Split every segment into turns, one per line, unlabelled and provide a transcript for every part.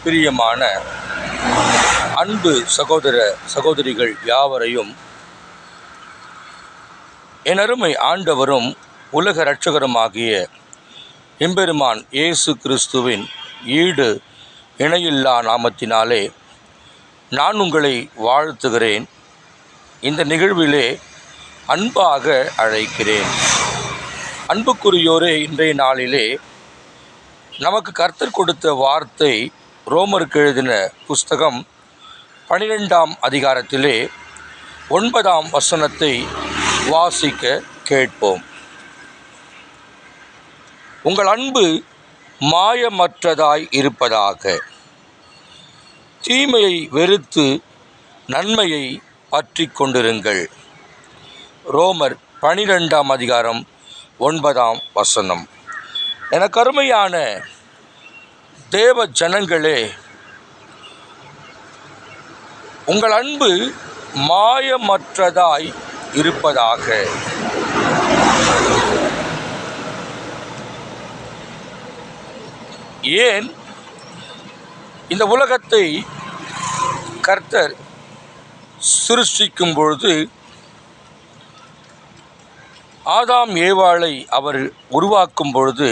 பிரியமான அன்பு சகோதர சகோதரிகள் யாவரையும் என் அருமை ஆண்டவரும் உலக இரட்சகருமாகிய எம்பெருமான் இயேசு கிறிஸ்துவின் ஈடு இணையில்லா நாமத்தினாலே நான் உங்களை வாழ்த்துகிறேன். இந்த நிகழ்விலே அன்பாக அழைக்கிறேன். அன்புக்குரியோரே, இன்றைய நாளிலே நமக்கு கர்த்தர் கொடுத்த வார்த்தை ரோமருக்கு எழுதின புஸ்தகம் 12ஆம் அதிகாரத்திலே 9ஆம் வசனத்தை வாசிக்க கேட்போம். உங்கள் அன்பு மாயமற்றதாய் இருப்பதாக, தீமையை வெறுத்து நன்மையை பற்றி கொண்டிருங்கள். ரோமர் 12ஆம் அதிகாரம் 9ஆம் வசனம். எனக்கு அருமையான தேவ ஜனங்களே, உங்கள் அன்பு மாயமற்றதாய் இருப்பதாக. ஏன் இந்த உலகத்தை கர்த்தர் சிருஷ்டிக்கும் பொழுது ஆதாம் ஏவாளை அவர் உருவாக்கும் பொழுது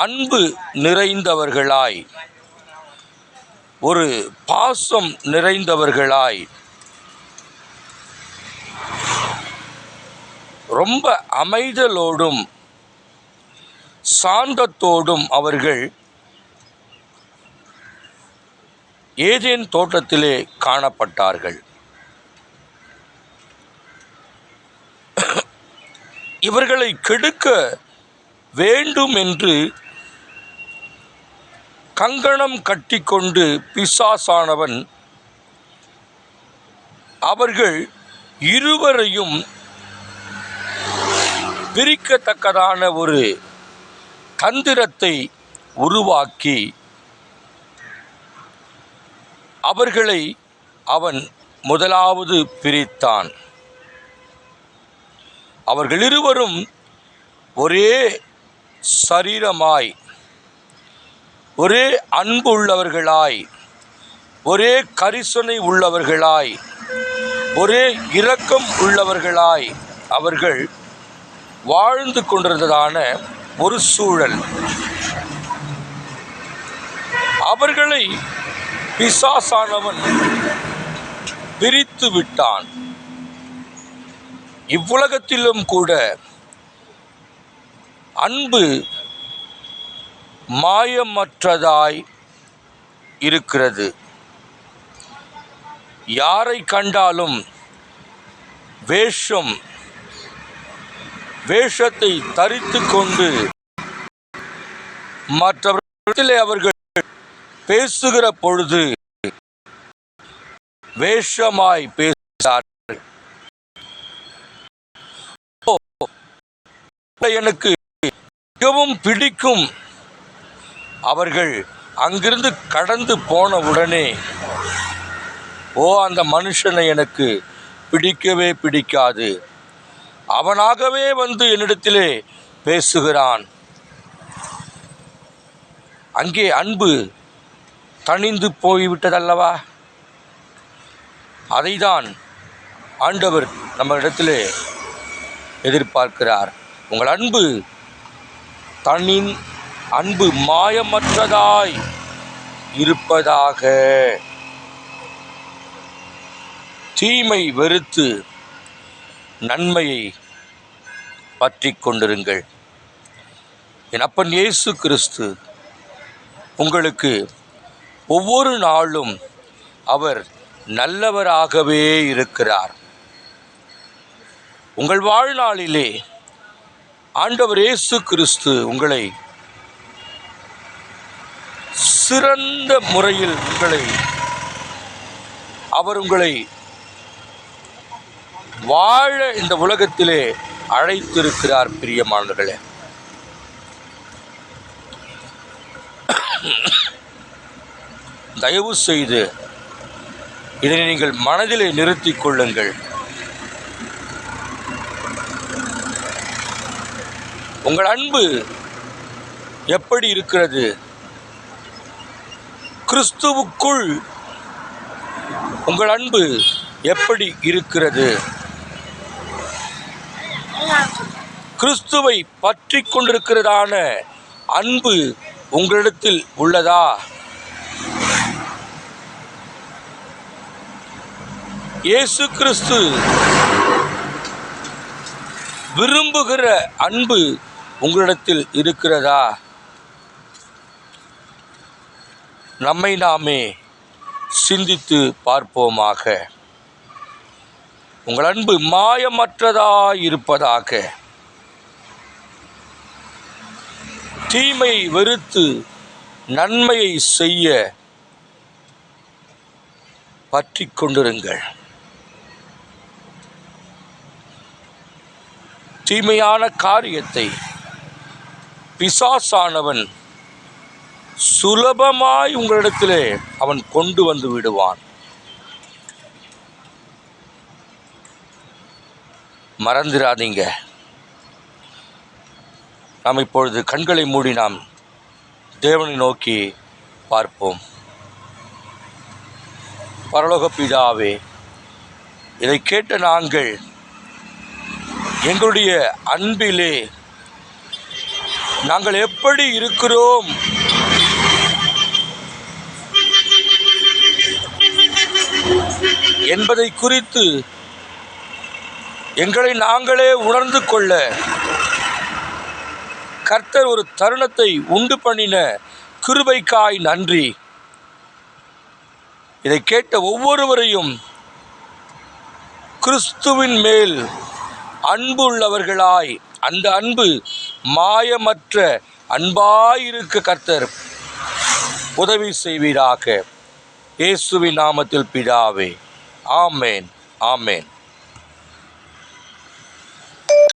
அன்பு நிறைந்தவர்களாய், ஒரு பாசம் நிறைந்தவர்களாய், ரொம்ப அமைதலோடும் சாந்தத்தோடும் அவர்கள் ஏதேன் தோட்டத்திலே காணப்பட்டார்கள். இவர்களை கெடுக்க வேண்டும் என்று கங்கணம் கட்டிக்கொண்டு பிசாசானவன் அவர்கள் இருவரையும் பிரிக்கத்தக்கதான ஒரு தந்திரத்தை உருவாக்கி அவர்களை அவன் முதலாவது பிரித்தான். அவர்கள் இருவரும் ஒரே சரீரமாய், ஒரே அன்பு உள்ளவர்களாய், ஒரே கரிசனை உள்ளவர்களாய், ஒரே இரக்கம் உள்ளவர்களாய் அவர்கள் வாழ்ந்து கொண்டிருந்ததான ஒரு சூழல். அவர்களை பிசாசானவன் பிரித்து விட்டான். இவ்வுலகத்திலும் கூட அன்பு மாயமற்றதாய் இருக்கிறது. யாரை கண்டாலும் வேஷத்தை தரித்து கொண்டு மற்றவர்களிடத்திலே அவர்கள் பேசுகிற பொழுது வேஷமாய் பேசுகிறார்கள். எனக்கு மிகவும் பிடிக்கும். அவர்கள் அங்கிருந்து கடந்து போன உடனே, அந்த மனுஷனை எனக்கு பிடிக்கவே பிடிக்காது, அவனாகவே வந்து என்னிடத்திலே பேசுகிறான். அங்கே அன்பு தணிந்து போய்விட்டதல்லவா? அதைதான் ஆண்டவர் நம்ம இடத்திலே எதிர்பார்க்கிறார். உங்கள் அன்பு மாயமற்றதாய் இருப்பதாக. தீமை வெறுத்து நன்மையை பற்றி கொண்டிருங்கள். என் அப்பன் இயேசு கிறிஸ்து உங்களுக்கு ஒவ்வொரு நாளும் அவர் நல்லவராகவே இருக்கிறார். உங்கள் வாழ்நாளிலே ஆண்டவர் இயேசு கிறிஸ்து உங்களை சிறந்த முறையில் உங்களை வாழ இந்த உலகத்திலே அழைத்திருக்கிறார். பிரியமானவர்களே, தயவு செய்து இதனை நீங்கள் மனதிலே நிறுத்திக் கொள்ளுங்கள். உங்கள் அன்பு எப்படி இருக்கிறது? கிறிஸ்துவுக்குள் உங்கள் அன்பு எப்படி இருக்கிறது? கிறிஸ்துவை பற்றி கொண்டிருக்கிறதான அன்பு உங்களிடத்தில் உள்ளதா? இயேசு கிறிஸ்து விரும்புகிற அன்பு உங்களிடத்தில் இருக்கிறதா? நம்மை நாமே சிந்தித்து பார்ப்போமாக. உங்கள் அன்பு மாயமற்றதாயிருப்பதாக. தீமையை வெறுத்து நன்மையை செய்ய பற்றி கொண்டிருங்கள். தீமையான காரியத்தை பிசாசானவன் சுலபமாய் உங்களிடத்திலே அவன் கொண்டு வந்து விடுவான். மறந்துடாதீங்க. நாம் இப்பொழுது கண்களை மூடி நாம் தேவனை நோக்கி பார்ப்போம். பரலோக பிதாவே, இதை கேட்ட நாங்கள் எங்களுடைய அன்பிலே நாங்கள் எப்படி இருக்கிறோம் என்பதை குறித்து எங்களை நாங்களே உணர்ந்து கொள்ள கர்த்தர் ஒரு தருணத்தை உண்டு பண்ணின கிருபைக்காய் நன்றி. இதை கேட்ட ஒவ்வொருவரையும் கிறிஸ்துவின் மேல் அன்பு உள்ளவர்களாய், அந்த அன்பு மாயமற்ற அன்பாயிருக்க கர்த்தர் உதவி செய்வீராக. இயேசுவின் நாமத்தில் பிதாவே, ஆமேன், ஆமேன்.